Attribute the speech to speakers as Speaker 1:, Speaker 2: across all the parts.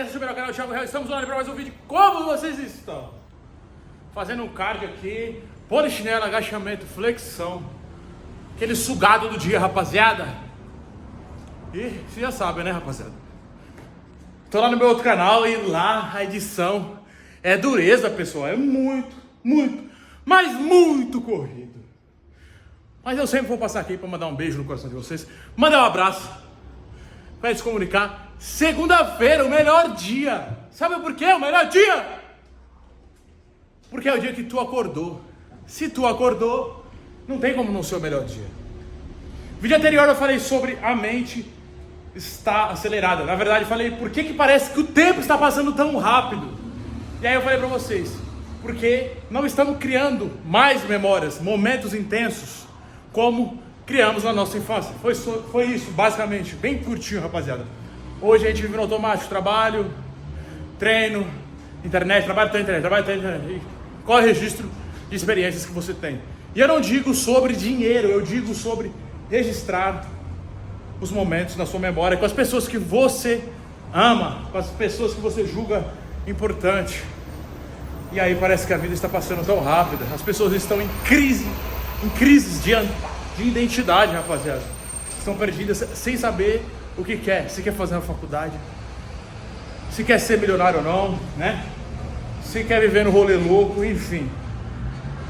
Speaker 1: galera, seja o canal do Thiago Real. Estamos online para mais um vídeo. Como vocês estão? Fazendo um cardio aqui, polichinelo, agachamento, flexão. Aquele sugado do dia, rapaziada. E vocês já sabem, né, rapaziada? Tô lá no meu outro canal e lá a edição é dureza, pessoal. É muito, mas muito corrido. Mas eu sempre vou passar aqui para mandar um beijo no coração de vocês. Mandar um abraço. Para se comunicar. Segunda-feira, o melhor dia. Sabe por quê? O melhor dia? Porque é o dia que tu acordou. Se tu acordou, não tem como não ser o melhor dia. No vídeo anterior eu falei sobre a mente está acelerada. Na verdade, eu falei por que parece que o tempo está passando tão rápido. E aí eu falei para vocês, porque não estamos criando mais memórias, momentos intensos, como criamos na nossa infância. Foi isso, basicamente, bem curtinho, rapaziada. Hoje a gente vive no automático, trabalho, treino, internet, trabalho, treino, internet. Qual é o registro de experiências que você tem? E eu não digo sobre dinheiro, eu digo sobre registrar os momentos na sua memória com as pessoas que você ama, com as pessoas que você julga importante. E aí parece que a vida está passando tão rápida, as pessoas estão em crises de identidade, rapaziada. Estão perdidas sem saber o que quer. Se quer fazer uma faculdade, se quer ser milionário ou não, né? Se quer viver no rolê louco, enfim.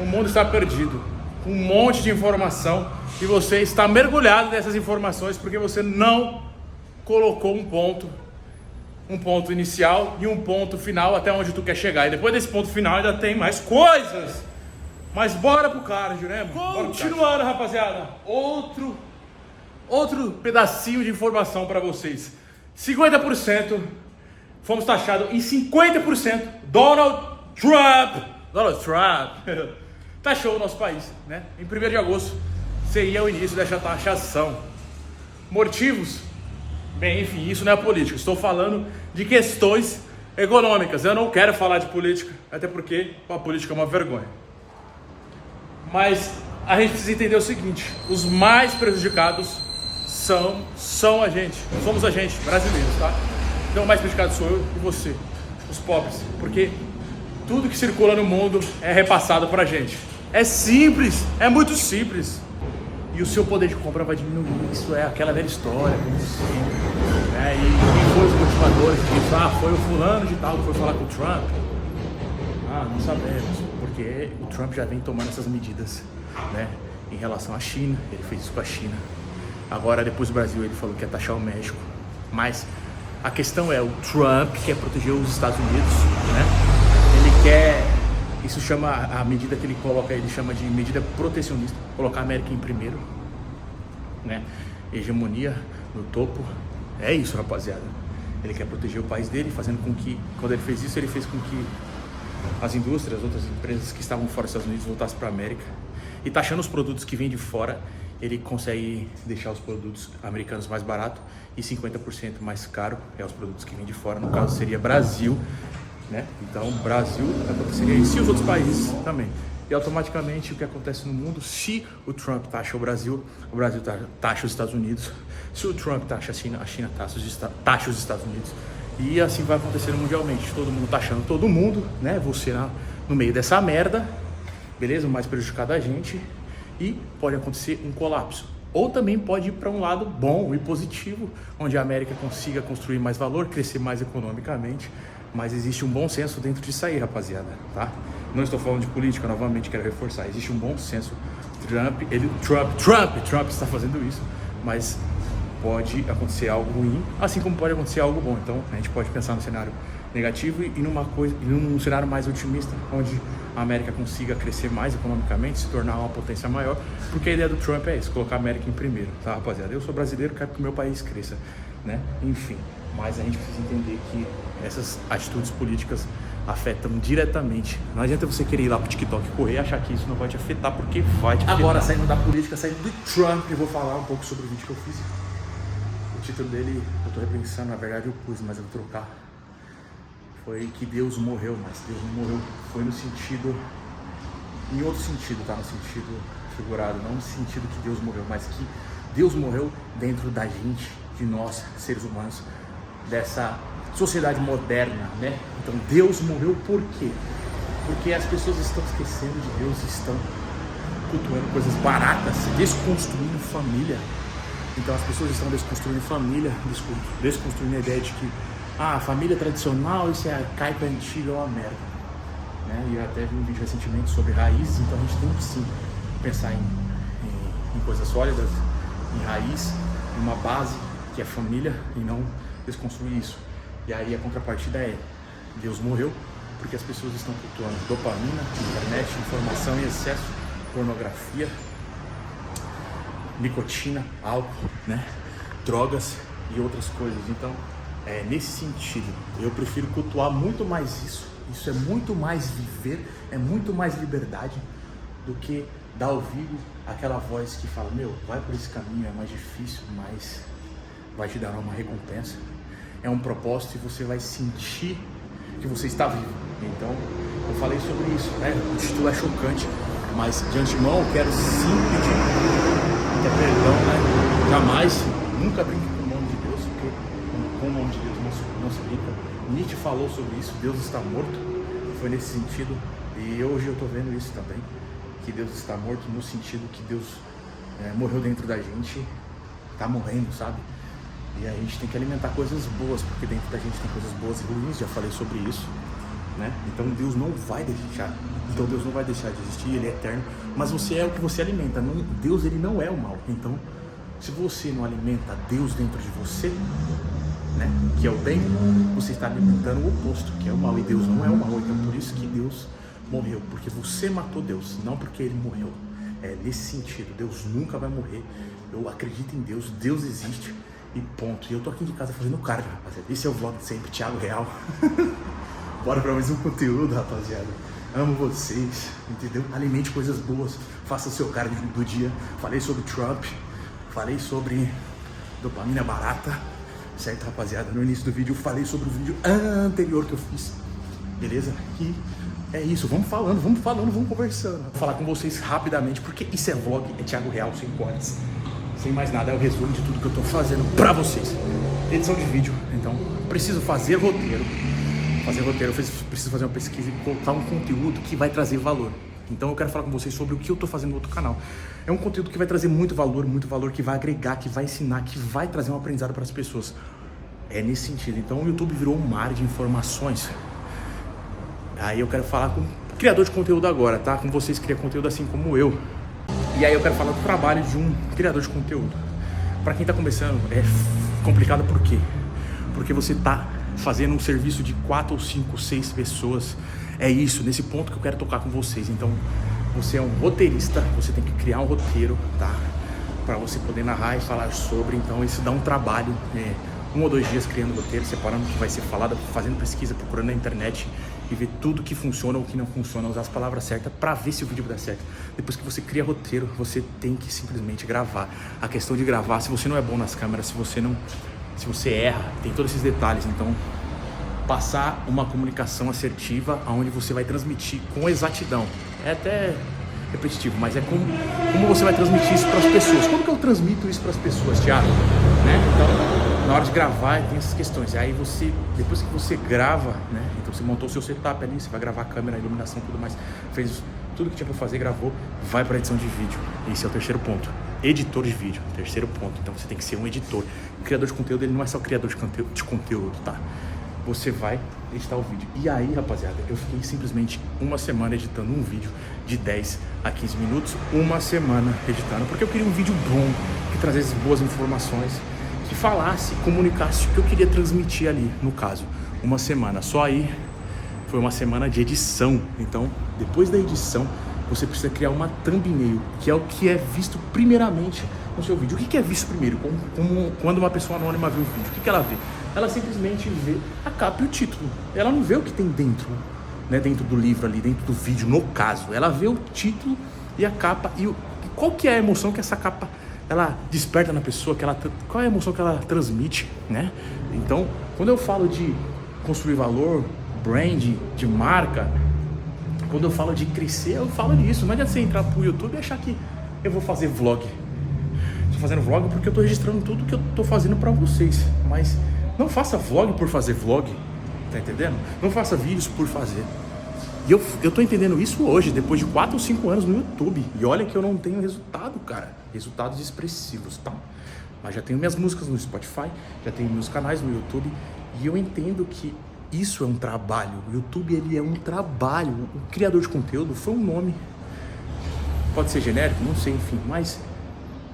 Speaker 1: O mundo está perdido, com um monte de informação, e você está mergulhado nessas informações porque você não colocou um ponto inicial e um ponto final até onde tu quer chegar. E depois desse ponto final ainda tem mais coisas. Mas bora pro cardio, né? Continuando, rapaziada. Outro pedacinho de informação para vocês. 50% fomos taxados em 50%. Donald Trump taxou o nosso país, né? Em 1º de agosto seria o início dessa taxação. Motivos? Bem, enfim, isso não é política. Estou falando de questões econômicas. Eu não quero falar de política, até porque a política é uma vergonha. Mas a gente precisa entender o seguinte: os mais prejudicados somos a gente, brasileiros, tá? Então o mais prejudicado sou eu e você, os pobres, porque tudo que circula no mundo é repassado pra gente. É simples, é muito simples. E o seu poder de compra vai diminuir. Isso é aquela velha história, como sempre, né? E quem foi os motivadores que disse, foi o fulano de tal que foi falar com o Trump? Não sabemos, porque o Trump já vem tomando essas medidas, né? Em relação à China, ele fez isso com a China. Agora, depois do Brasil, ele falou que ia taxar o México. Mas a questão é, o Trump quer proteger os Estados Unidos, né? Ele quer, isso chama, a medida que ele coloca, ele chama de medida protecionista, colocar a América em primeiro, né? Hegemonia no topo, é isso, rapaziada. Ele quer proteger o país dele, fazendo com que, quando ele fez isso, ele fez com que as indústrias, outras empresas que estavam fora dos Estados Unidos voltassem para a América. E taxando os produtos que vêm de fora, ele consegue deixar os produtos americanos mais baratos e 50% mais caro é os produtos que vêm de fora. No caso seria Brasil, né? Então Brasil aconteceria isso e os outros países também. E automaticamente o que acontece no mundo, se o Trump taxa o Brasil taxa os Estados Unidos. Se o Trump taxa a China taxa os Estados Unidos. E assim vai acontecendo mundialmente, todo mundo taxando todo mundo, né? Você no meio dessa merda, beleza? O mais prejudicado é a gente. E pode acontecer um colapso. Ou também pode ir para um lado bom e positivo, onde a América consiga construir mais valor, crescer mais economicamente. Mas existe um bom senso dentro disso aí, rapaziada, tá? Não estou falando de política, novamente quero reforçar. Existe um bom senso. Trump está fazendo isso, mas pode acontecer algo ruim, assim como pode acontecer algo bom. Então a gente pode pensar no cenário negativo e num cenário mais otimista, onde a América consiga crescer mais economicamente, se tornar uma potência maior, porque a ideia do Trump é isso, colocar a América em primeiro, tá, rapaziada? Eu sou brasileiro, quero que o meu país cresça, né? Enfim, mas a gente precisa entender que essas atitudes políticas afetam diretamente. Não adianta você querer ir lá pro TikTok correr e achar que isso não vai te afetar, porque vai te afetar. Agora, saindo da política, saindo do Trump, eu vou falar um pouco sobre o vídeo que eu fiz. O título dele, eu tô repensando, na verdade eu pus, mas eu vou trocar. Foi que Deus morreu, mas Deus não morreu. Foi no sentido, em outro sentido, tá? No sentido figurado, não no sentido que Deus morreu, mas que Deus morreu dentro da gente, de nós, seres humanos, dessa sociedade moderna, né? Então Deus morreu por quê? Porque as pessoas estão esquecendo de Deus, estão cultuando coisas baratas, desconstruindo família. Então as pessoas estão desconstruindo família, desconstruindo a ideia de que a família tradicional, isso é arcaico, é antigo, é uma merda, né? E eu até vi um vídeo recentemente sobre raízes, então a gente tem que sim pensar em coisas sólidas, em raiz, em uma base que é família e não desconstruir isso. E aí a contrapartida é: Deus morreu porque as pessoas estão cultuando dopamina, internet, informação em excesso, pornografia, nicotina, álcool, né? Drogas e outras coisas. Então, nesse sentido, eu prefiro cultuar muito mais isso. Isso é muito mais viver, é muito mais liberdade do que dar ouvido àquela voz que fala: meu, vai por esse caminho, é mais difícil, mas vai te dar uma recompensa. É um propósito e você vai sentir que você está vivo. Então, eu falei sobre isso, né? O título é chocante, mas de antemão eu quero sim pedir até perdão, né? Jamais, nunca brinque com o nome de Deus, porque com o nome de Deus não se brinca. Nietzsche falou sobre isso, Deus está morto, foi nesse sentido, e hoje eu estou vendo isso também, que Deus está morto no sentido que Deus morreu dentro da gente, está morrendo, sabe? E a gente tem que alimentar coisas boas, porque dentro da gente tem coisas boas e ruins, já falei sobre isso, né? Então Deus não vai deixar, de existir, Ele é eterno, mas você é o que você alimenta. Deus, Ele não é o mal. Então, se você não alimenta Deus dentro de você, né, que é o bem, você está alimentando o oposto, que é o mal, e Deus não é o mal. Então por isso que Deus morreu, porque você matou Deus, não porque Ele morreu. É nesse sentido, Deus nunca vai morrer. Eu acredito em Deus, Deus existe e ponto. E eu tô aqui de casa fazendo cardio, rapaziada. Esse é o vlog de sempre, Thiago Real. Bora pra mais um conteúdo, rapaziada. Amo vocês, entendeu? Alimente coisas boas, faça o seu cardio do dia. Falei sobre Trump, falei sobre dopamina barata, certo, rapaziada? No início do vídeo eu falei sobre o vídeo anterior que eu fiz, beleza? E é isso, vamos falando, vamos conversando. Vou falar com vocês rapidamente, porque isso é vlog, é Thiago Real, sem cortes. Sem mais nada, é o resumo de tudo que eu tô fazendo pra vocês. Edição de vídeo, então preciso fazer roteiro. Eu preciso fazer uma pesquisa e colocar um conteúdo que vai trazer valor. Então eu quero falar com vocês sobre o que eu tô fazendo no outro canal. É um conteúdo que vai trazer muito valor, que vai agregar, que vai ensinar, que vai trazer um aprendizado para as pessoas. É nesse sentido. Então o YouTube virou um mar de informações. Aí eu quero falar com o criador de conteúdo agora, tá? Com vocês que criam conteúdo assim como eu. E aí eu quero falar do trabalho de um criador de conteúdo. Para quem tá começando, é complicado por quê? Porque você tá fazendo um serviço de 4 ou 5, 6 pessoas. É isso, nesse ponto que eu quero tocar com vocês. Então, você é um roteirista, você tem que criar um roteiro, tá? Para você poder narrar e falar sobre. Então, isso dá um trabalho, 1 ou 2 dias criando roteiro, separando o que vai ser falado, fazendo pesquisa, procurando na internet e ver tudo que funciona ou que não funciona, usar as palavras certas para ver se o vídeo vai dar certo. Depois que você cria roteiro, você tem que simplesmente gravar. A questão de gravar, se você não é bom nas câmeras, se você erra, tem todos esses detalhes. Então, passar uma comunicação assertiva onde você vai transmitir com exatidão. É até repetitivo, mas é como você vai transmitir isso para as pessoas. Como que eu transmito isso para as pessoas, Thiago? Né? Então, na hora de gravar, tem essas questões. E aí depois que você grava, né? Então você montou o seu setup ali, você vai gravar a câmera, a iluminação, tudo mais, fez tudo que tinha para fazer, gravou, vai para edição de vídeo. Esse é o terceiro ponto. Editor de vídeo, terceiro ponto. Então você tem que ser um editor. O criador de conteúdo, ele não é só criador de conteúdo, tá? Você vai editar o vídeo. E aí, rapaziada, eu fiquei simplesmente uma semana editando um vídeo de 10 a 15 minutos, uma semana editando, porque eu queria um vídeo bom, que trazesse boas informações, que falasse, comunicasse o que eu queria transmitir ali, no caso, uma semana. Só aí foi uma semana de edição. Então, depois da edição, você precisa criar uma thumbnail, que é o que é visto primeiramente no seu vídeo. O que é visto primeiro? Quando uma pessoa anônima vê o vídeo, o que ela vê? Ela simplesmente vê a capa e o título. Ela não vê o que tem dentro, né, dentro do livro ali, dentro do vídeo, no caso. Ela vê o título e a capa. E qual que é a emoção que essa capa ela desperta na pessoa? Qual é a emoção que ela transmite, né? Então, quando eu falo de construir valor, brand, de marca, quando eu falo de crescer, eu falo disso. Não adianta você entrar pro YouTube e achar que eu vou fazer vlog. Estou fazendo vlog porque eu estou registrando tudo que eu estou fazendo para vocês. Mas Não faça vlog por fazer vlog, tá entendendo? Não faça vídeos por fazer. E eu tô entendendo isso hoje, depois de 4 ou 5 anos no YouTube. E olha que eu não tenho resultado, cara. Resultados expressivos, tá? Mas já tenho minhas músicas no Spotify, já tenho meus canais no YouTube. E eu entendo que isso é um trabalho. O YouTube, ele é um trabalho. O criador de conteúdo foi um nome. Pode ser genérico, não sei, enfim. Mas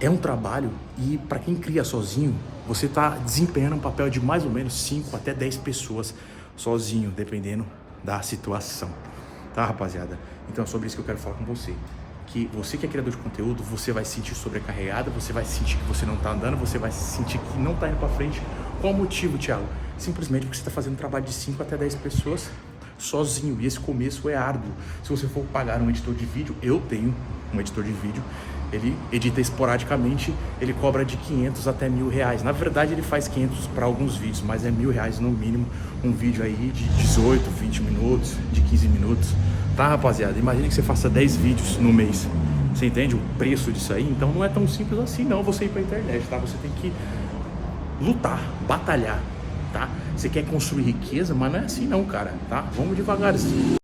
Speaker 1: é um trabalho. E para quem cria sozinho, você tá desempenhando um papel de mais ou menos 5 até 10 pessoas sozinho, dependendo da situação. Tá, rapaziada? Então é sobre isso que eu quero falar com você. Que você que é criador de conteúdo, você vai se sentir sobrecarregado, você vai sentir que você não tá andando, você vai sentir que não tá indo pra frente. Qual o motivo, Thiago? Simplesmente porque você tá fazendo um trabalho de 5 até 10 pessoas sozinho. E esse começo é árduo. Se você for pagar um editor de vídeo, eu tenho um editor de vídeo, ele edita esporadicamente, ele cobra de 500 até R$1.000. Na verdade, ele faz 500 para alguns vídeos, mas é R$1.000 no mínimo. Um vídeo aí de 18, 20 minutos, de 15 minutos. Tá, rapaziada? Imagina que você faça 10 vídeos no mês. Você entende o preço disso aí? Então não é tão simples assim não você ir pra internet, tá? Você tem que lutar, batalhar, tá? Você quer construir riqueza, mas não é assim não, cara, tá? Vamos devagarzinho.